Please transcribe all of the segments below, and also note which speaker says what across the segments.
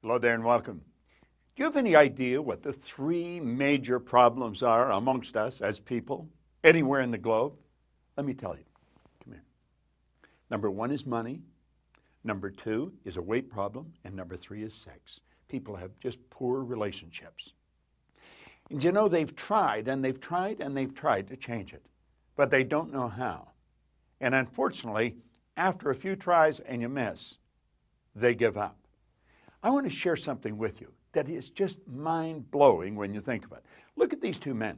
Speaker 1: Hello there and welcome. Do you have any idea what the three major problems are amongst us as people, anywhere in the globe? Let me tell you. Come here. Number one is money. Number two is a weight problem. And number three is sex. People have just poor relationships. And you know, they've tried and they've tried and they've tried to change it, but they don't know how. And unfortunately, after a few tries and you miss, they give up. I want to share something with you that is just mind-blowing when you think of it. Look at these two men.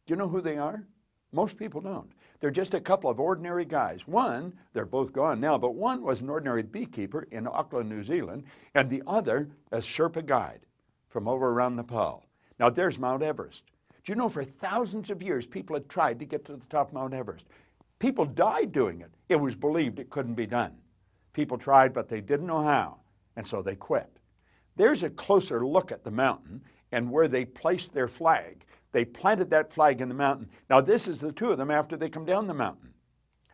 Speaker 1: Do you know who they are? Most people don't. They're just a couple of ordinary guys. One, they're both gone now, but one was an ordinary beekeeper in Auckland, New Zealand, and the other a Sherpa guide from over around Nepal. Now there's Mount Everest. Do you know for thousands of years people had tried to get to the top of Mount Everest? People died doing it. It was believed it couldn't be done. People tried, but they didn't know how. And so they quit. There's a closer look at the mountain and where they placed their flag. They planted that flag in the mountain. Now this is the two of them after they come down the mountain.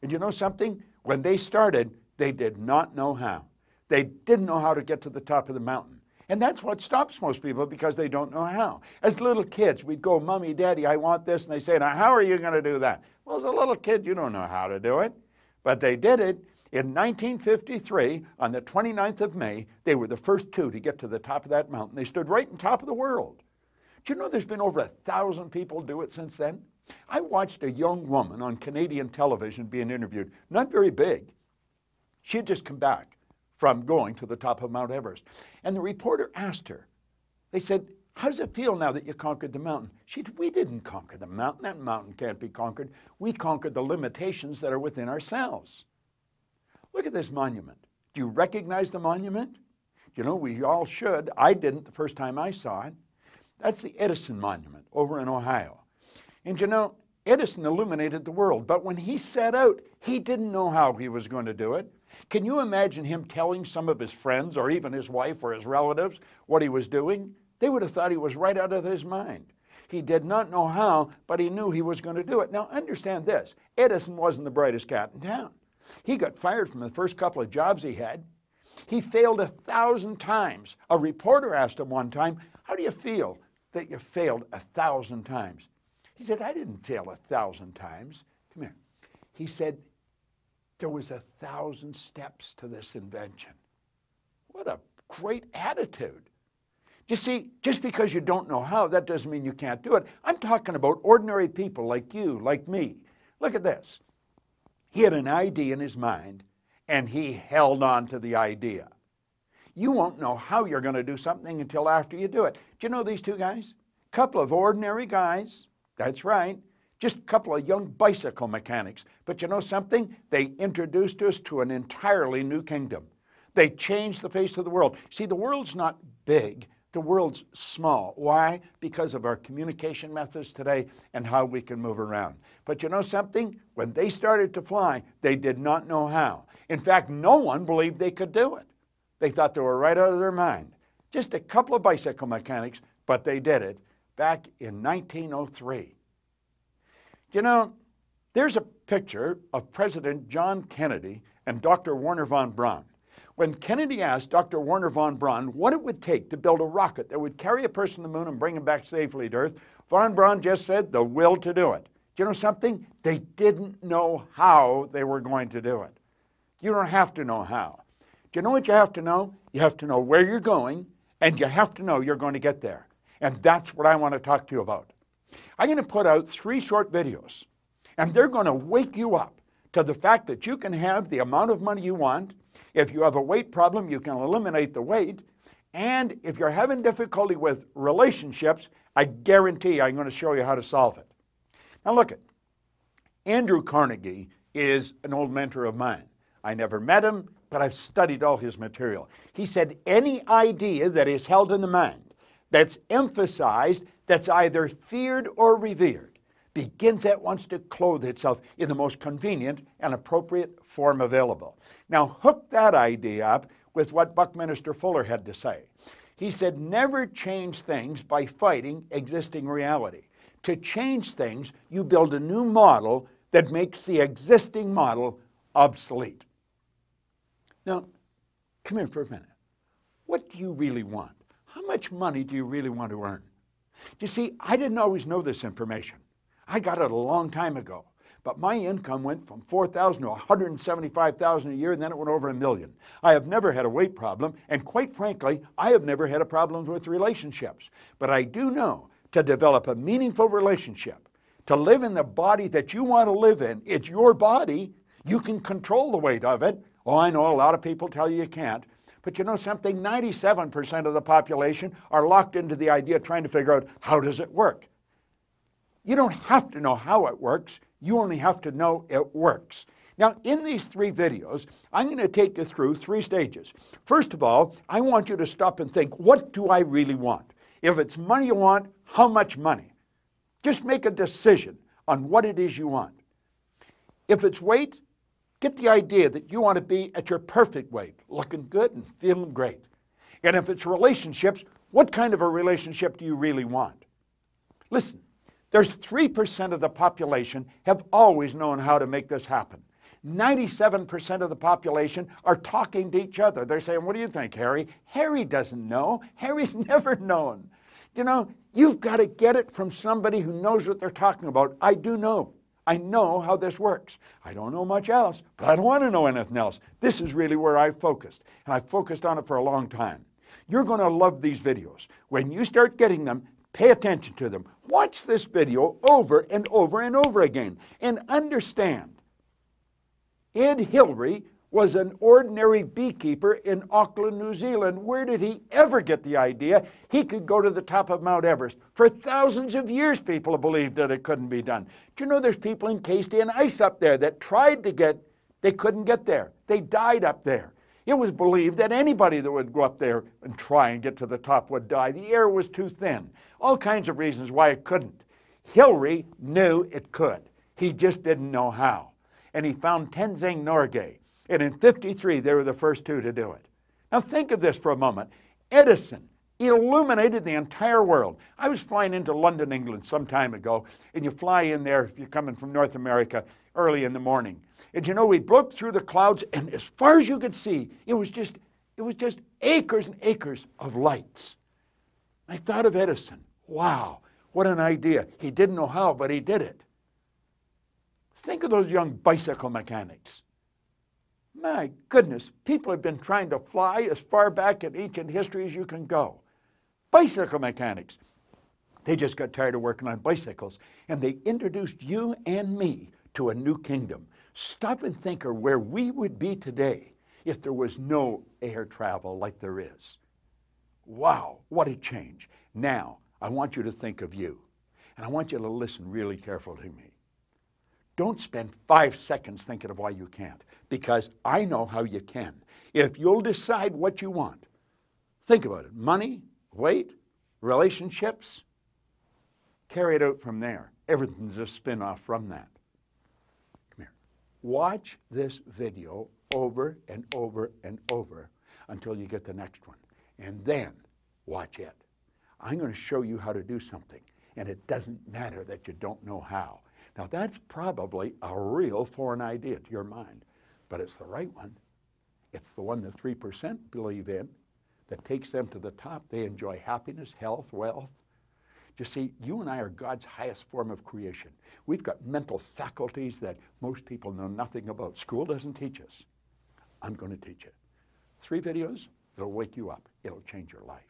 Speaker 1: And you know something? When they started, they did not know how. They didn't know how to get to the top of the mountain. And that's what stops most people, because they don't know how. As little kids, we'd go, "Mommy, Daddy, I want this." And they say, "Now, how are you going to do that?" Well, as a little kid, you don't know how to do it. But they did it. In 1953, on the 29th of May, they were the first two to get to the top of that mountain. They stood right on top of the world. Do you know there's been over 1,000 people do it since then? I watched a young woman on Canadian television being interviewed, not very big. She had just come back from going to the top of Mount Everest. And the reporter asked her, they said, "How does it feel now that you conquered the mountain?" She said, "We didn't conquer the mountain. That mountain can't be conquered. We conquered the limitations that are within ourselves." Look at this monument. Do you recognize the monument? You know, we all should. I didn't the first time I saw it. That's the Edison Monument over in Ohio. And you know, Edison illuminated the world, but when he set out, he didn't know how he was going to do it. Can you imagine him telling some of his friends or even his wife or his relatives what he was doing? They would have thought he was right out of his mind. He did not know how, but he knew he was going to do it. Now understand this, Edison wasn't the brightest cat in town. He got fired from the first couple of jobs he had. He failed 1,000 times. A reporter asked him one time, "How do you feel that you failed 1,000 times?" He said, "I didn't fail 1,000 times. Come here." He said, "There was 1,000 steps to this invention." What a great attitude. You see, just because you don't know how, that doesn't mean you can't do it. I'm talking about ordinary people like you, like me. Look at this. He had an idea in his mind, and he held on to the idea. You won't know how you're going to do something until after you do it. Do you know these two guys? A couple of ordinary guys. That's right. Just a couple of young bicycle mechanics. But you know something? They introduced us to an entirely new kingdom. They changed the face of the world. See, the world's not big. The world's small. Why? Because of our communication methods today and how we can move around. But you know something? When they started to fly, they did not know how. In fact, no one believed they could do it. They thought they were right out of their mind. Just a couple of bicycle mechanics, but they did it back in 1903. You know, there's a picture of President John Kennedy and Dr. Wernher von Braun. When Kennedy asked Dr. Wernher von Braun what it would take to build a rocket that would carry a person to the moon and bring him back safely to Earth, von Braun just said, "The will to do it." Do you know something? They didn't know how they were going to do it. You don't have to know how. Do you know what you have to know? You have to know where you're going, and you have to know you're going to get there. And that's what I want to talk to you about. I'm going to put out 3 short videos, and they're going to wake you up to the fact that you can have the amount of money you want. If you have a weight problem, you can eliminate the weight. And if you're having difficulty with relationships, I guarantee I'm going to show you how to solve it. Now look it. Andrew Carnegie is an old mentor of mine. I never met him, but I've studied all his material. He said any idea that is held in the mind, that's emphasized, that's either feared or revered, begins at once to clothe itself in the most convenient and appropriate form available. Now hook that idea up with what Buckminster Fuller had to say. He said, never change things by fighting existing reality. To change things, you build a new model that makes the existing model obsolete. Now, come here for a minute. What do you really want? How much money do you really want to earn? You see, I didn't always know this information. I got it a long time ago. But my income went from $4,000 to $175,000 a year, and then it went over $1 million. I have never had a weight problem, and quite frankly, I have never had a problem with relationships. But I do know to develop a meaningful relationship, to live in the body that you want to live in, it's your body, you can control the weight of it. Oh, I know a lot of people tell you you can't. But you know something? 97% of the population are locked into the idea of trying to figure out, how does it work? You don't have to know how it works. You only have to know it works. Now, in these 3 videos, I'm going to take you through 3 stages. First of all, I want you to stop and think, what do I really want? If it's money you want, how much money? Just make a decision on what it is you want. If it's weight, get the idea that you want to be at your perfect weight, looking good and feeling great. And if it's relationships, what kind of a relationship do you really want? Listen. There's 3% of the population have always known how to make this happen. 97% of the population are talking to each other. They're saying, what do you think, Harry? Harry doesn't know. Harry's never known. You know, you've got to get it from somebody who knows what they're talking about. I do know. I know how this works. I don't know much else, but I don't want to know anything else. This is really where I've focused, and I've focused on it for a long time. You're going to love these videos. When you start getting them, pay attention to them. Watch this video over and over and over again and understand. Ed Hillary was an ordinary beekeeper in Auckland, New Zealand. Where did he ever get the idea he could go to the top of Mount Everest? For thousands of years, people have believed that it couldn't be done. Do you know there's people encased in ice up there that tried to get, they couldn't get there. They died up there. It was believed that anybody that would go up there and try and get to the top would die. The air was too thin. All kinds of reasons why it couldn't. Hillary knew it could. He just didn't know how. And he found Tenzing Norgay. And in '53, they were the first 2 to do it. Now think of this for a moment. Edison illuminated the entire world. I was flying into London, England some time ago, and you fly in there if you're coming from North America early in the morning. And you know, we broke through the clouds, and as far as you could see, it was just acres and acres of lights. I thought of Edison. Wow, what an idea. He didn't know how, but he did it. Think of those young bicycle mechanics. My goodness, people have been trying to fly as far back in ancient history as you can go. Bicycle mechanics. They just got tired of working on bicycles, and they introduced you and me to a new kingdom. Stop and think of where we would be today if there was no air travel like there is. Wow, what a change. Now, I want you to think of you, and I want you to listen really carefully to me. Don't spend 5 seconds thinking of why you can't, because I know how you can. If you'll decide what you want, think about it. Money, weight, relationships, carry it out from there. Everything's a spin-off from that. Come here. Watch this video over and over and over until you get the next one. And then watch it. I'm going to show you how to do something, and it doesn't matter that you don't know how. Now, that's probably a real foreign idea to your mind, but it's the right one. It's the one that 3% believe in, that takes them to the top. They enjoy happiness, health, wealth. You see, you and I are God's highest form of creation. We've got mental faculties that most people know nothing about. School doesn't teach us. I'm going to teach you. 3 videos, it'll wake you up. It'll change your life.